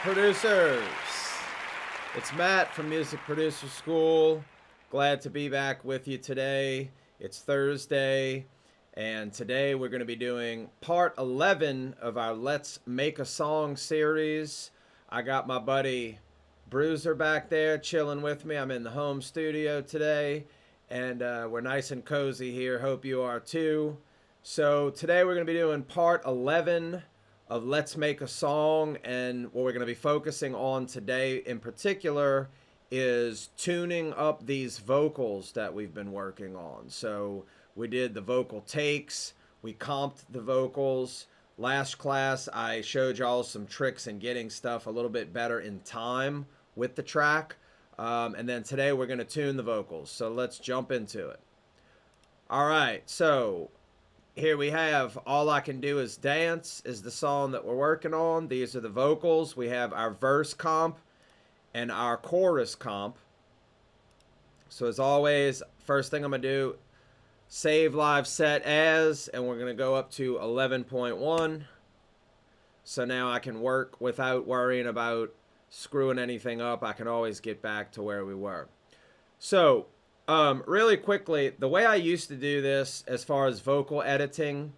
producers. It's Matt from Music Producer School. Glad to be back with you today. It's Thursday, and today we're going to be doing part 11 of our Let's Make a Song series. I got my buddy Bruiser back there chilling with me. I'm in the home studio today, and we're nice and cozy here. Hope you are too. So today we're going to be doing part 11 of Let's Make a Song, and what we're going to be focusing on today in particular is tuning up these vocals that we've been working on. So we did the vocal takes, we comped the vocals. Last class I showed y'all some tricks in getting stuff a little bit better in time with the track, and then today we're going to tune the vocals. So let's jump into it. All right, so here we have All I Can Do Is Dance is the song that we're working on. These are the vocals. We have our verse comp and our chorus comp. So as always, first thing I'm going to do, save live set as, and we're going to go up to 11.1. So now I can work without worrying about screwing anything up. I can always get back to where we were. So really quickly, the way I used to do this as far as vocal editing,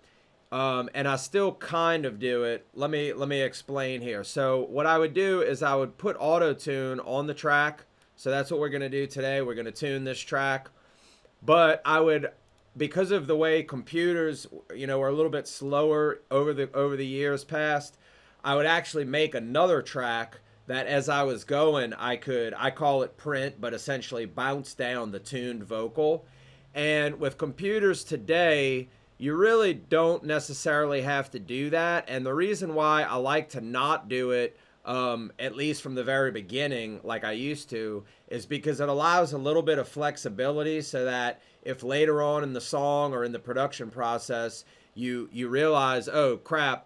and I still kind of do it, let me explain here. So what I would do is I would put auto-tune on the track. So that's what we're going to do today. We're going to tune this track. But I would, because of the way computers, were a little bit slower over the years past, I would actually make another track that as I was going, I call it print, but essentially bounce down the tuned vocal. And with computers today, you really don't necessarily have to do that. And the reason why I like to not do it, at least from the very beginning, like I used to, is because it allows a little bit of flexibility so that if later on in the song or in the production process, you realize, oh crap,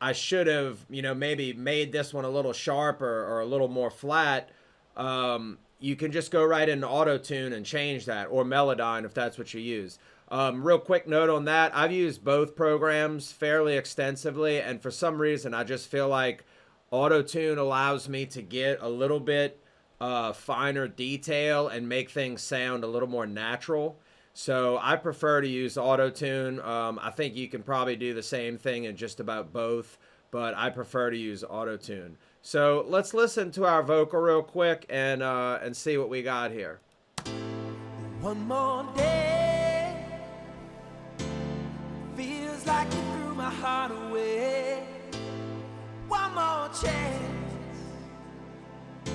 I should have, maybe made this one a little sharper or a little more flat. You can just go right into auto-tune and change that, or Melodyne if that's what you use. Real quick note on that, I've used both programs fairly extensively, and for some reason I just feel like auto-tune allows me to get a little bit finer detail and make things sound a little more natural. So I prefer to use auto-tune. I think you can probably do the same thing in just about both, but I prefer to use auto-tune. So let's listen to our vocal real quick and see what we got here. One more day, feels like you threw my heart away. One more chance, you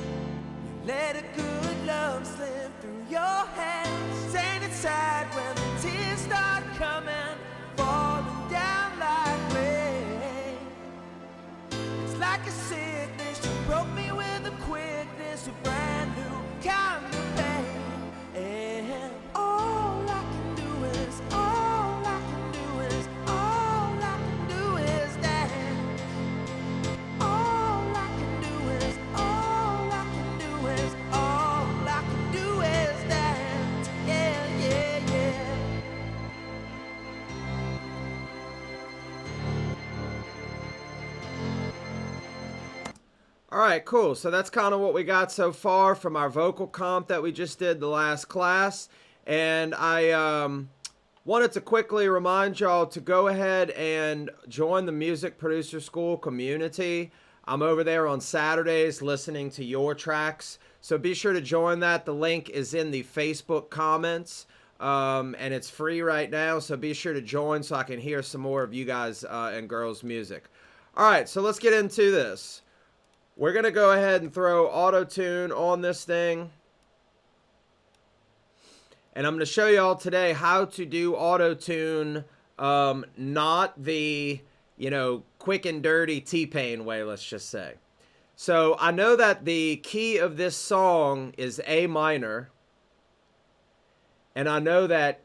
let a good love slip through your hands. Ain't it sad when the tears start coming, falling down like rain? It's like a sickness, you broke me with a quickness, a brand new kind of pain. And all I can do is, all I can do is, all I can do is dance. All I can do is, all I can do is, all I can do is dance. Yeah, yeah, yeah. All right, cool. So that's kind of what we got so far from our vocal comp that we just did the last class. And I wanted to quickly remind y'all to go ahead and join the Music Producer School community. I'm over there on Saturdays listening to your tracks. So be sure to join that. The link is in the Facebook comments. And it's free right now. So be sure to join so I can hear some more of you guys and girls' music. All right, so let's get into this. We're going to go ahead and throw auto-tune on this thing. And I'm going to show you all today how to do auto-tune, not the, quick and dirty T-Pain way, let's just say. So I know that the key of this song is A minor. And I know that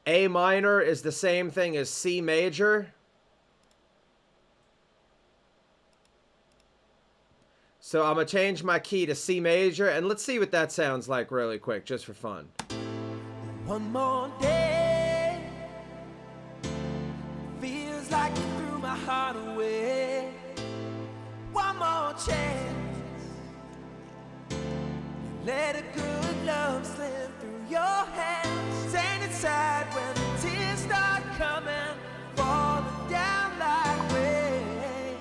A minor is the same thing as C major. So I'm going to change my key to C major, and let's see what that sounds like really quick, just for fun. One more day, feels like you threw my heart away. One more chance. You let a good love slip through your hands. Ain't it sad when the tears start coming, falling down like rain?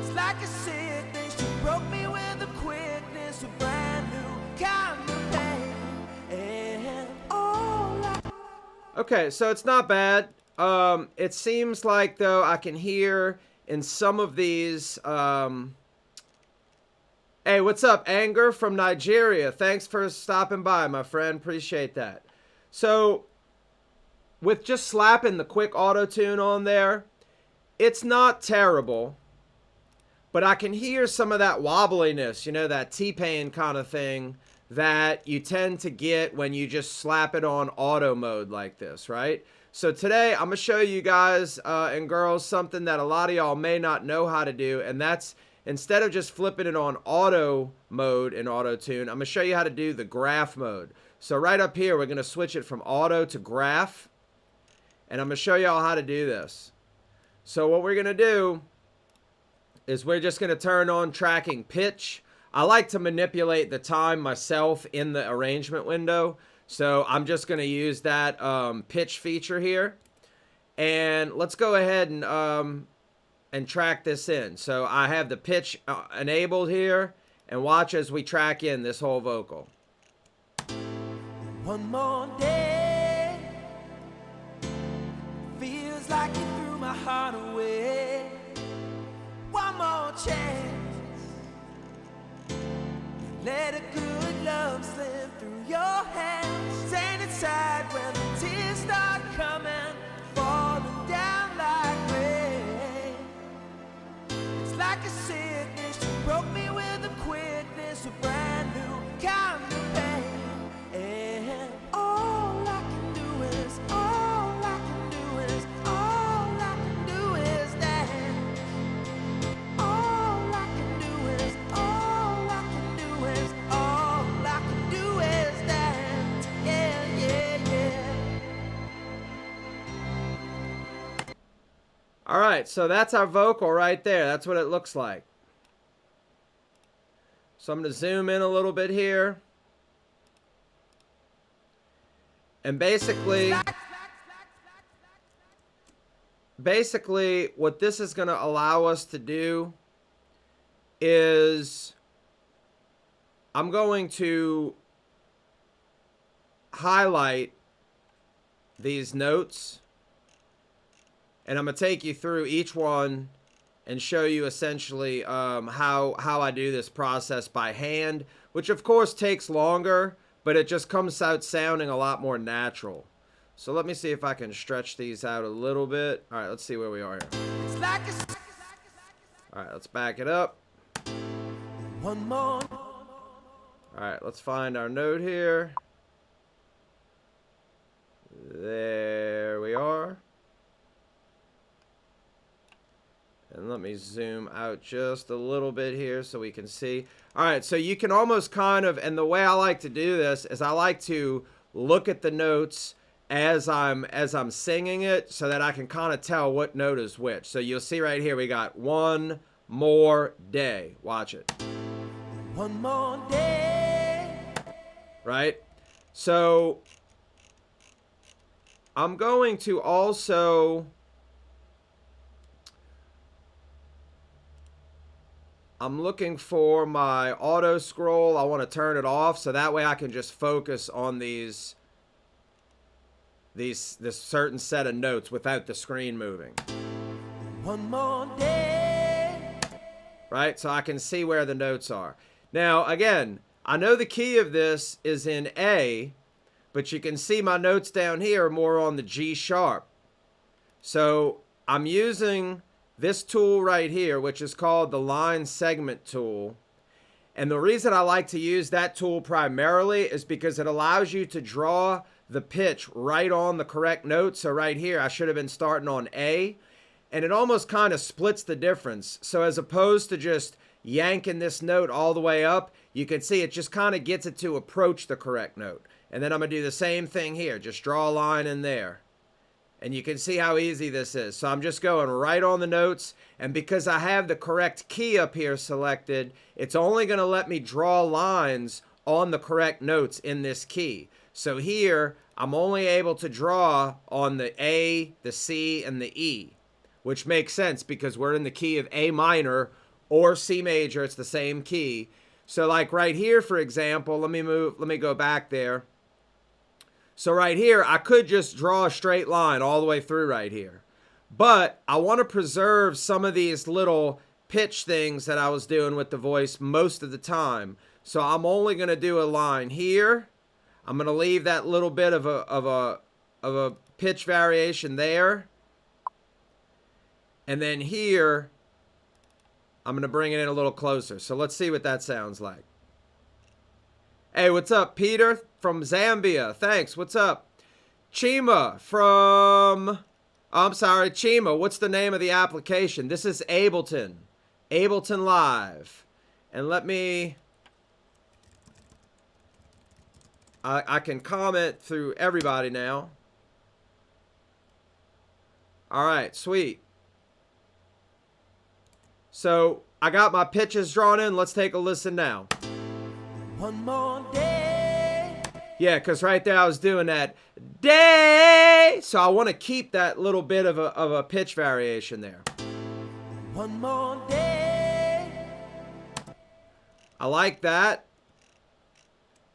It's like a sickness, you broke me with a quickness, a brand new kind of pain. And Okay, so it's not bad. It seems like, though, I can hear in some of these... Hey, what's up, Anger from Nigeria? Thanks for stopping by, my friend. Appreciate that. So, with just slapping the quick auto-tune on there, it's not terrible. But I can hear some of that wobbliness, you know, that T-Pain kind of thing that you tend to get when you just slap it on auto mode like this, right? So today, I'm going to show you guys and girls something that a lot of y'all may not know how to do, and that's instead of just flipping it on auto mode in auto-tune, I'm going to show you how to do the graph mode. So right up here, we're going to switch it from auto to graph, and I'm going to show y'all how to do this. So what we're going to do is we're just going to turn on tracking pitch. I like to manipulate the time myself in the arrangement window, so I'm just going to use that pitch feature here. And let's go ahead and track this in. So I have the pitch enabled here, and watch as we track in this whole vocal. one more day feels like you threw my heart away. One more chance, let a good love slip through your hands. Ain't it sad when the tears start coming, falling down like rain? It's like a sickness, you broke me with a quickness, a brand new kind of pain. And all I can do is, all I can do is, all I can do is dance. All I can do is, all I can do is, all I can do is dance. Yeah, yeah, yeah. All right, so that's our vocal right there. That's what it looks like. So I'm going to zoom in a little bit here. And basically what this is going to allow us to do is I'm going to highlight these notes, and I'm going to take you through each one and show you essentially how I do this process by hand, which of course takes longer, but it just comes out sounding a lot more natural. So let me see if I can stretch these out a little bit. All right, let's see where we are here. It's like All right, let's back it up. one more. All right, let's find our note here. There we are. And let me zoom out just a little bit here so we can see. All right, so you can almost kind of, and the way I like to do this is I like to look at the notes as I'm singing it so that I can kind of tell what note is which. So you'll see right here we got one more day. Watch it. One more day. Right? So I'm going to also... I'm looking for my auto scroll. I want to turn it off so that way I can just focus on this certain set of notes without the screen moving. One more day. Right? So I can see where the notes are. Now, again, I know the key of this is in A, but you can see my notes down here are more on the G sharp. So I'm using this tool right here, which is called the line segment tool. And the reason I like to use that tool primarily is because it allows you to draw the pitch right on the correct note. So right here, I should have been starting on A, and it almost kind of splits the difference. So as opposed to just yanking this note all the way up, you can see it just kind of gets it to approach the correct note. And then I'm going to do the same thing here. Just draw a line in there. And you can see how easy this is. So I'm just going right on the notes. And because I have the correct key up here selected, it's only going to let me draw lines on the correct notes in this key. So here, I'm only able to draw on the A, the C, and the E, which makes sense because we're in the key of A minor or C major. It's the same key. So like right here, for example, let me go back there. So right here, I could just draw a straight line all the way through right here. But I want to preserve some of these little pitch things that I was doing with the voice most of the time. So I'm only going to do a line here. I'm going to leave that little bit of a pitch variation there. And then here, I'm going to bring it in a little closer. So let's see what that sounds like. Hey, what's up, Peter from Zambia? Thanks. What's up? Chima from... Oh, I'm sorry, Chima. What's the name of the application? This is Ableton. Ableton Live. And let me... I can comment through everybody now. All right, sweet. So I got my pitches drawn in. Let's take a listen now. One more day. Yeah, because right there I was doing that day. So I want to keep that little bit of a pitch variation there. One more day. I like that.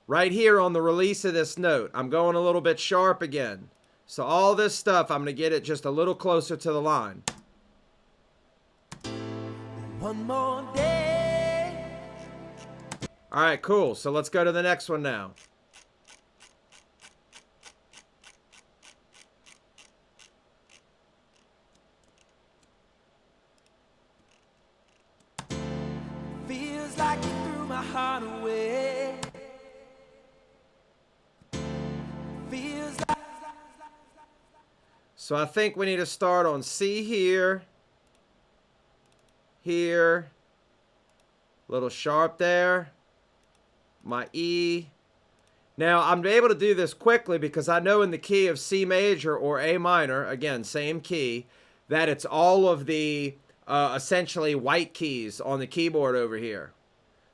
Right here on the release of this note, I'm going a little bit sharp again. So all this stuff, I'm going to get it just a little closer to the line. One more day. All right, cool. So let's go to the next one now. Feels like you threw my heart away. Feels like... So I think we need to start on C here. Here. A little sharp there. My E. Now, I'm able to do this quickly because I know in the key of C major or A minor, again, same key, that it's all of the essentially white keys on the keyboard over here.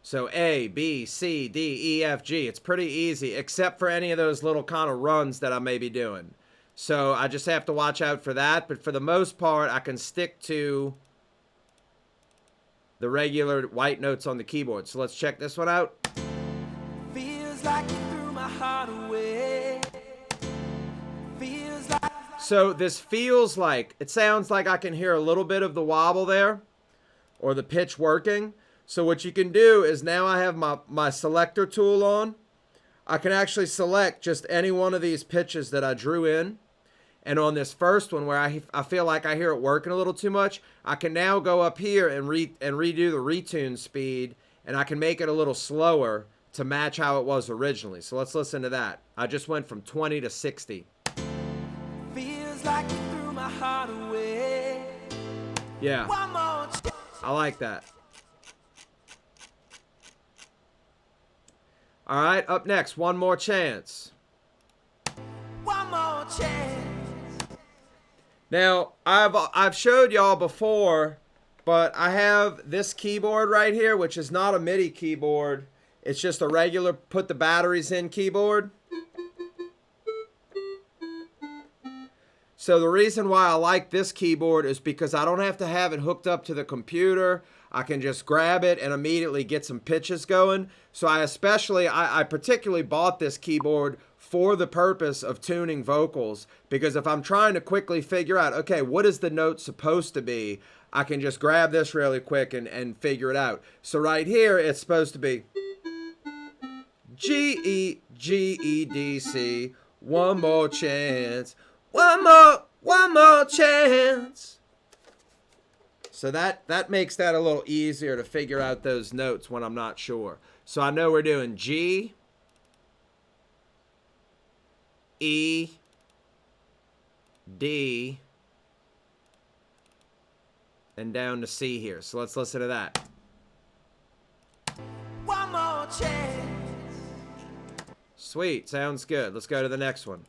So A, B, C, D, E, F, G. It's pretty easy, except for any of those little kind of runs that I may be doing. So I just have to watch out for that. But for the most part, I can stick to the regular white notes on the keyboard. So let's check this one out. Feels like you threw my heart away. Feels like... So this feels like, it sounds like I can hear a little bit of the wobble there, or the pitch working. So what you can do is now I have my selector tool on. I can actually select just any one of these pitches that I drew in. And on this first one where I feel like I hear it working a little too much, I can now go up here and redo the retune speed, and I can make it a little slower to match how it was originally. So let's listen to that. I just went from 20 to 60. Feels like you threw my heart away. Yeah, One more chance. I like that. All right, up next, One More Chance. One more chance. Now, I've showed y'all before, but I have this keyboard right here, which is not a MIDI keyboard. It's just a regular put the batteries in keyboard. So the reason why I like this keyboard is because I don't have to have it hooked up to the computer. I can just grab it and immediately get some pitches going. So I particularly bought this keyboard for the purpose of tuning vocals, because if I'm trying to quickly figure out, okay, what is the note supposed to be, I can just grab this really quick and figure it out. So right here, it's supposed to be G, E, G, E, D, C, one more chance, one more chance. So that makes that a little easier to figure out those notes when I'm not sure. So I know we're doing G, E, D, and down to C here. So let's listen to that. One more chance. Sweet, sounds good. Let's go to the next one.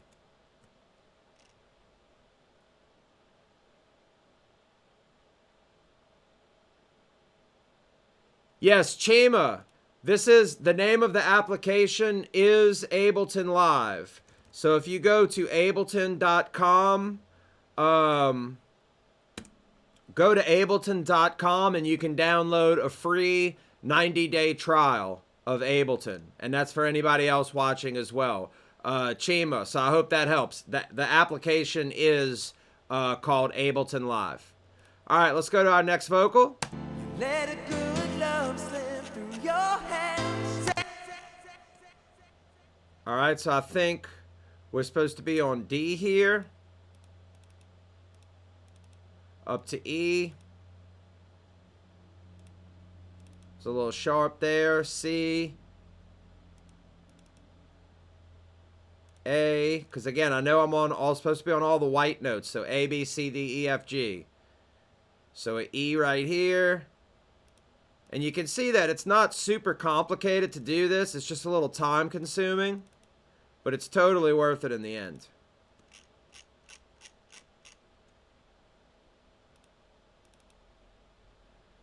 Yes, Chima. This is the name of the application is Ableton Live. So if you go to ableton.com, go to ableton.com and you can download a free 90-day trial of Ableton. And that's for anybody else watching as well. Chima, so I hope that helps. The application is called Ableton Live. All right, let's go to our next vocal. Let a good love slip through your hands. All right, so I think we're supposed to be on D here. Up to E. It's a little sharp there. C. A. Because again, I know I'm all supposed to be on all the white notes. So A, B, C, D, E, F, G. So an E right here. And you can see that it's not super complicated to do this. It's just a little time consuming. But it's totally worth it in the end.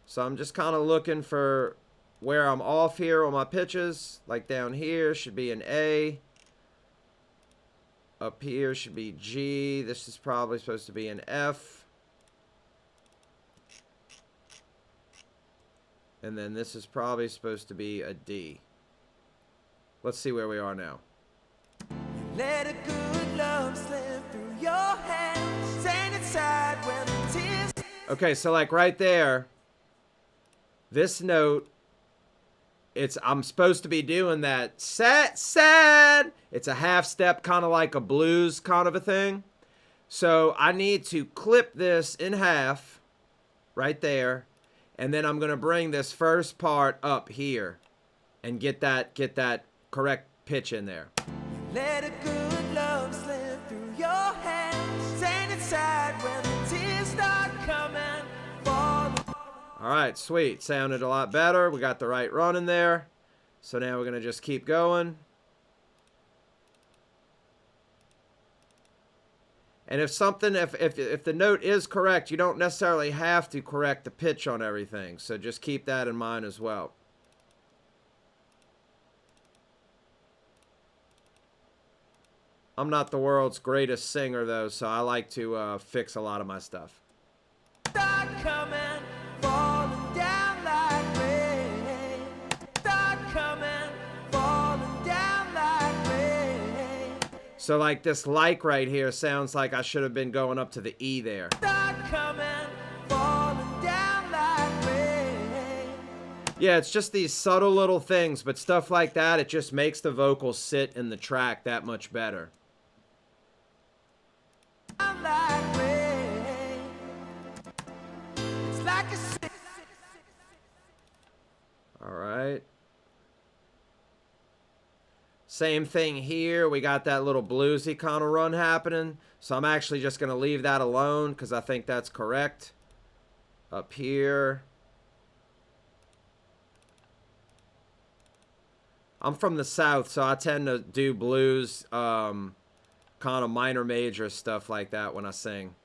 So I'm just kind of looking for where I'm off here on my pitches. Like down here should be an A. Up here should be G. This is probably supposed to be an F. And then this is probably supposed to be a D. Let's see where we are now. Let a good love slip through your hands. Stand inside when the tears. Okay, so like right there, this note, I'm supposed to be doing that sad. It's a half step, kind of like a blues kind of a thing. So I need to clip this in half right there. And then I'm going to bring this first part up here and get that correct pitch in there. Let a good love slip through your hands. Stand inside when the tears start coming. Fall. All right, sweet. Sounded a lot better. We got the right run in there. So now we're going to just keep going. And if the note is correct, you don't necessarily have to correct the pitch on everything. So just keep that in mind as well. I'm not the world's greatest singer, though, so I like to fix a lot of my stuff. Start coming, falling down like rain. Start coming, falling down like rain. So like this like right here sounds like I should have been going up to the E there. Start coming, falling down like rain. Yeah, it's just these subtle little things, but stuff like that, it just makes the vocals sit in the track that much better. Like rain. It's like a All right. Same thing here. We got that little bluesy kind of run happening. So I'm actually just going to leave that alone because I think that's correct. Up here. I'm from the South, so I tend to do blues, kind of minor major stuff like that when I sing.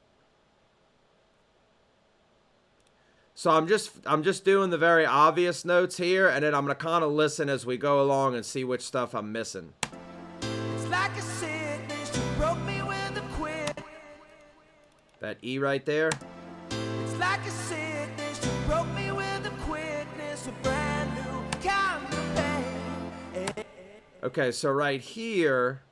So I'm just doing the very obvious notes here, and then I'm gonna kind of listen as we go along and see which stuff I'm missing. It's like a sickness, you broke me with a quit. That E right there. It's like a sickness, you broke me with a quickness, a brand new kind of pain. Okay, so right here,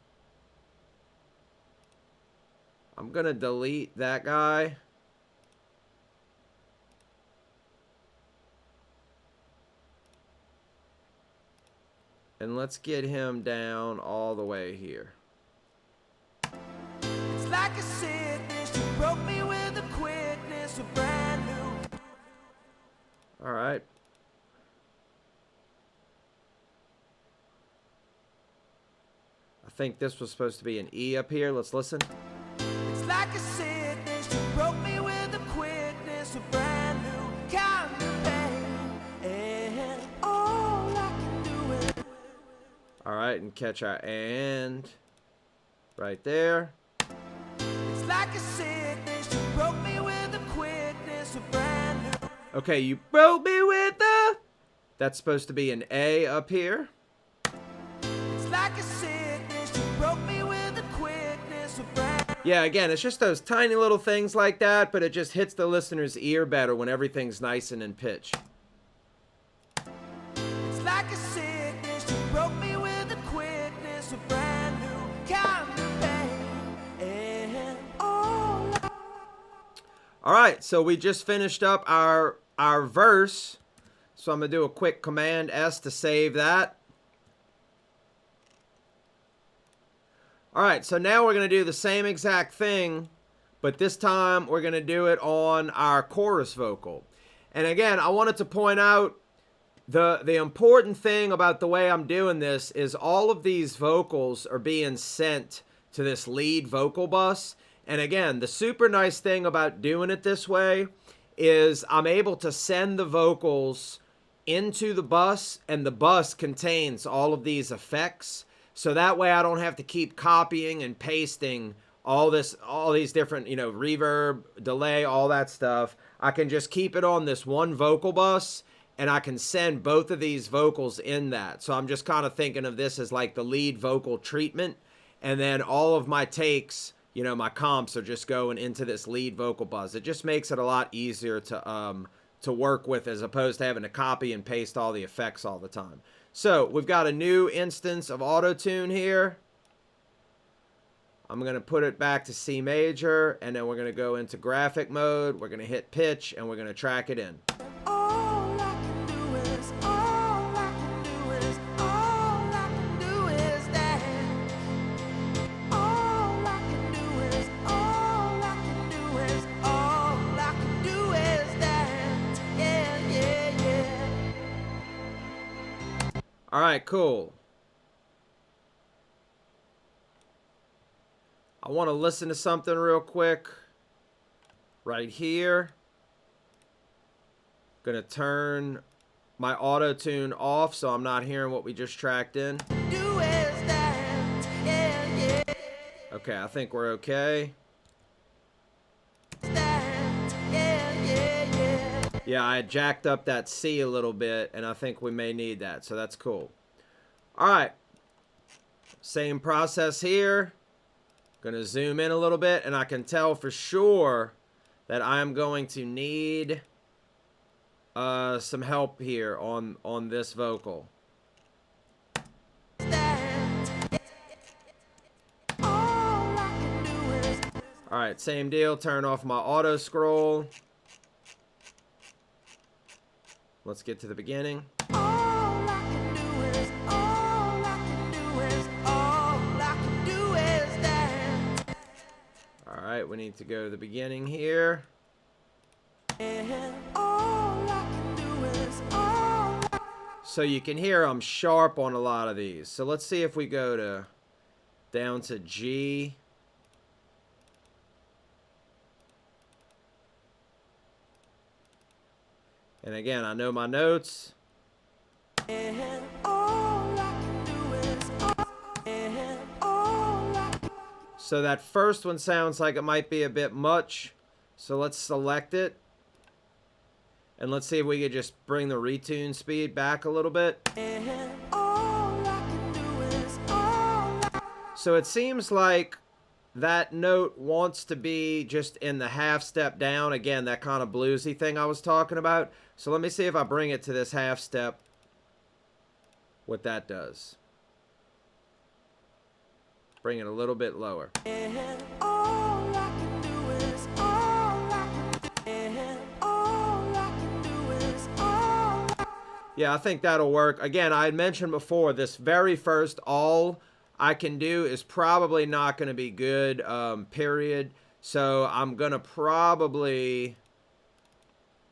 I'm gonna delete that guy. And let's get him down all the way here. It's like a sickness, you broke me with a quickness, a brand new. All right. I think this was supposed to be an E up here. Let's listen. It's like a sickness, you broke me with a quickness, a brand new kind of pain. And all I can do is. All right, and catch our and right there. It's like a sickness, you broke me with a quickness, a brand new. Okay, you broke me with the. That's supposed to be an A up here. It's like a sickness, you broke me with the quickness of brand. Yeah, again, it's just those tiny little things like that, but it just hits the listener's ear better when everything's nice and in pitch. It's like a sickness, you broke me with the quickness of brand new kind of pain. And all right, so we just finished up our verse. So I'm going to do a quick Command S to save that. All right, so now we're going to do the same exact thing, but this time we're going to do it on our chorus vocal. And again, I wanted to point out the important thing about the way I'm doing this is all of these vocals are being sent to this lead vocal bus. And again, the super nice thing about doing it this way is I'm able to send the vocals into the bus, and the bus contains all of these effects. So that way I don't have to keep copying and pasting all these different, reverb, delay, all that stuff. I can just keep it on this one vocal bus, and I can send both of these vocals in that. So I'm just kind of thinking of this as like the lead vocal treatment. And then all of my takes, my comps are just going into this lead vocal bus. It just makes it a lot easier to work with as opposed to having to copy and paste all the effects all the time. So we've got a new instance of auto-tune here. I'm going to put it back to C major, and then we're going to go into graphic mode. We're going to hit pitch, and we're going to track it in. all I can do is, all I can do is, all I can do is dance. All I can do is, all I can do is, all I can do is dance. Yeah, yeah, yeah. All right, cool. I want to listen to something real quick right here. Gonna turn my auto-tune off so I'm not hearing what we just tracked in. Do is dance. Yeah, yeah. Okay, I think we're okay. Dance. Yeah, yeah, yeah. Yeah, I jacked up that C a little bit, and I think we may need that, so that's cool. All right. Same process here. Gonna zoom in a little bit, and I can tell for sure that I'm going to need some help here on this vocal. Dance. All I can do is. All right, same deal. Turn off my auto scroll. Let's get to the beginning. All I can do is, all I can do is, all I can do is dance. All right, we need to go to the beginning here. And all I can do is, all I So you can hear I'm sharp on a lot of these. So let's see if we go to down to G. And again, I know my notes. and all I can do is, and all I can. So that first one sounds like it might be a bit much. So let's select it. And let's see if we could just bring the retune speed back a little bit. And all I can do is, all I. So it seems like that note wants to be just in the half step down. Again, that kind of bluesy thing I was talking about. So let me see if I bring it to this half step, what that does. Bring it a little bit lower. And all I can do is, all I can. And all I can do is, all I. Yeah, I think that'll work. Again, I had mentioned before, this very first all I can do is probably not going to be good, period. So I'm going to probably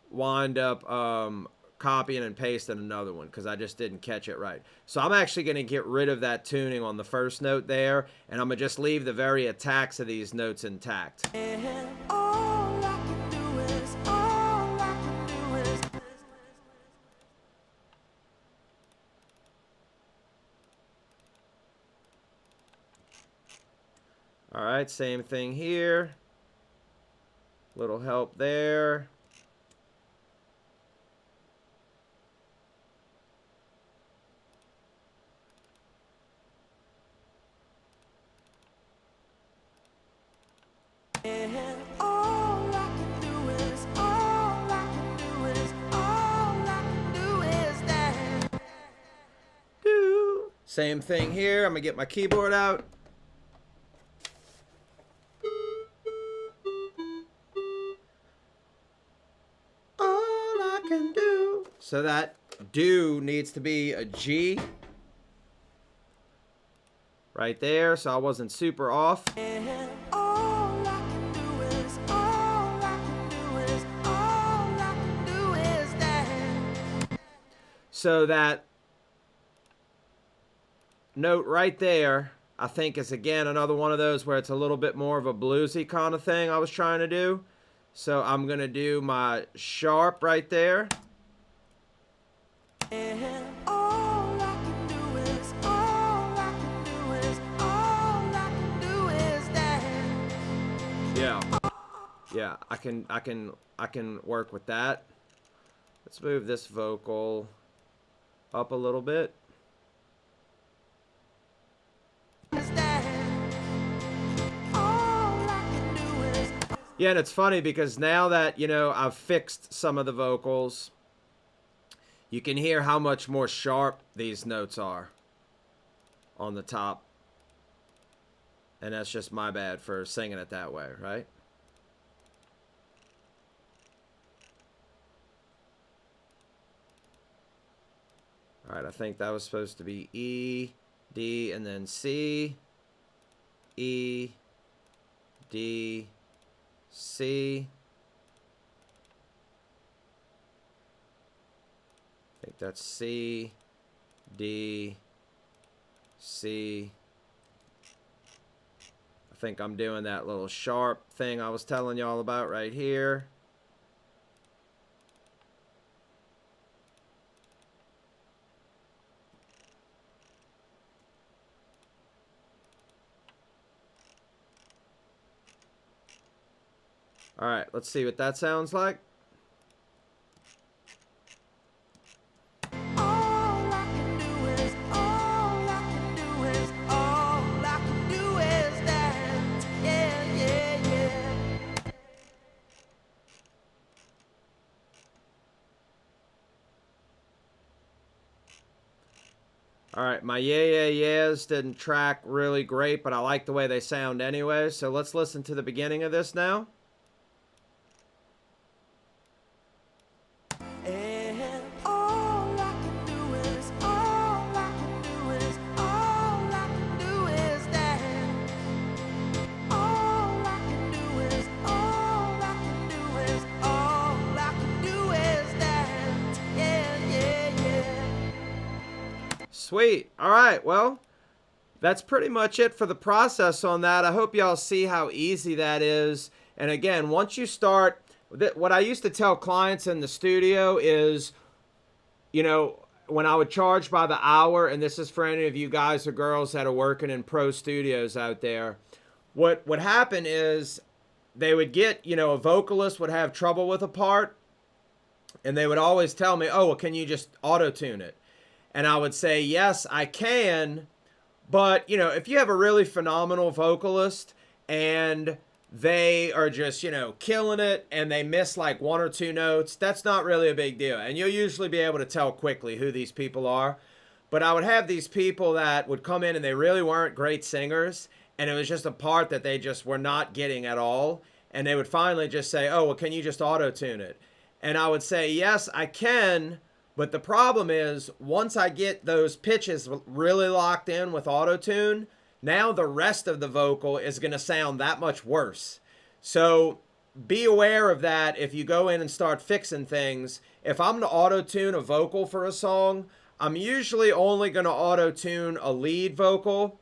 wind up copying and pasting another one because I just didn't catch it right. So I'm actually going to get rid of that tuning on the first note there, and I'm going to just leave the very attacks of these notes intact. And all I can do is, all I can do is. All right, same thing here. Little help there. Same thing here. I'm going to get my keyboard out. All I can do. So that do needs to be a G right there, so I wasn't super off. And all I can do is, all I can do is, all I can do is dance. So that note right there, I think, is again another one of those where it's a little bit more of a bluesy kind of thing I was trying to do. So I'm going to do my sharp right there. And all I can do is, all I can do is, all I can do is dance. Yeah. Yeah, I can work with that. Let's move this vocal up a little bit. Yeah, and it's funny because now that, you know, I've fixed some of the vocals, you can hear how much more sharp these notes are on the top. And that's just my bad for singing it that way, right? All right, I think that was supposed to be E, D, and then C, E, D, C. I think that's C, D, C. I think I'm doing that little sharp thing I was telling y'all about right here. All right, let's see what that sounds like. All I can do is, all I can do is, all I can do is dance. Yeah, yeah, yeah. All right, my yeah, yeah, yeahs didn't track really great, but I like the way they sound anyway. So let's listen to the beginning of this now. And all I can do is, all I can do is, all I can do is dance. All I can do is, all I can do is, all I can do is dance. Yeah, yeah, yeah. Sweet. All right, well, that's pretty much it for the process on that. I hope y'all see how easy that is. And again, once you start, what I used to tell clients in the studio is, you know, when I would charge by the hour, and this is for any of you guys or girls that are working in pro studios out there, what would happen is they would get, you know, a vocalist would have trouble with a part, and they would always tell me, oh, well, can you just auto-tune it? And I would say, yes, I can, but, you know, if you have a really phenomenal vocalist and they are just, you know, killing it and they miss like one or two notes, that's not really a big deal. And you'll usually be able to tell quickly who these people are. But I would have these people that would come in and they really weren't great singers, and it was just a part that they just were not getting at all. And they would finally just say, oh, well, can you just auto-tune it? And I would say, yes, I can. But the problem is, once I get those pitches really locked in with auto-tune, now the rest of the vocal is going to sound that much worse. So be aware of that if you go in and start fixing things. If I'm going to auto-tune a vocal for a song, I'm usually only going to auto-tune a lead vocal.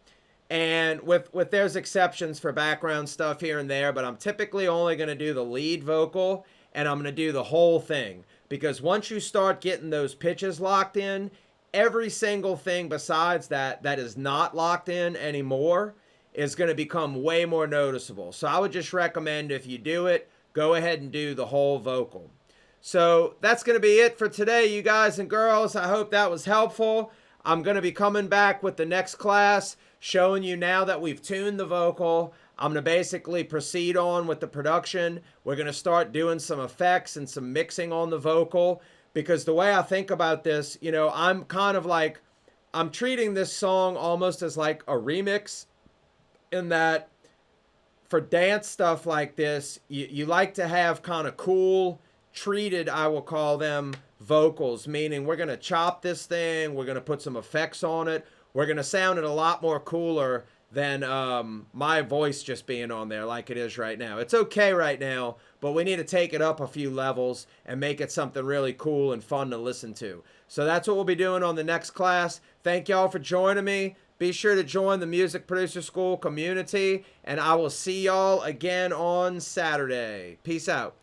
And with there's exceptions for background stuff here and there, but I'm typically only going to do the lead vocal, and I'm going to do the whole thing. Because once you start getting those pitches locked in, every single thing besides that is not locked in anymore is going to become way more noticeable. So I would just recommend, if you do it, go ahead and do the whole vocal. So that's going to be it for today, you guys and girls. I hope that was helpful. I'm going to be coming back with the next class, showing you now that we've tuned the vocal. I'm going to basically proceed on with the production. We're going to start doing some effects and some mixing on the vocal. Because the way I think about this, you know, I'm kind of like I'm treating this song almost as like a remix, in that for dance stuff like this, you like to have kind of cool, treated, I will call them, vocals, meaning we're going to chop this thing, we're going to put some effects on it, we're going to sound it a lot more cooler than my voice just being on there like it is right now. It's okay right now, but we need to take it up a few levels and make it something really cool and fun to listen to. So that's what we'll be doing on the next class. Thank y'all for joining me. Be sure to join the Music Producer School community, and I will see y'all again on Saturday. Peace out.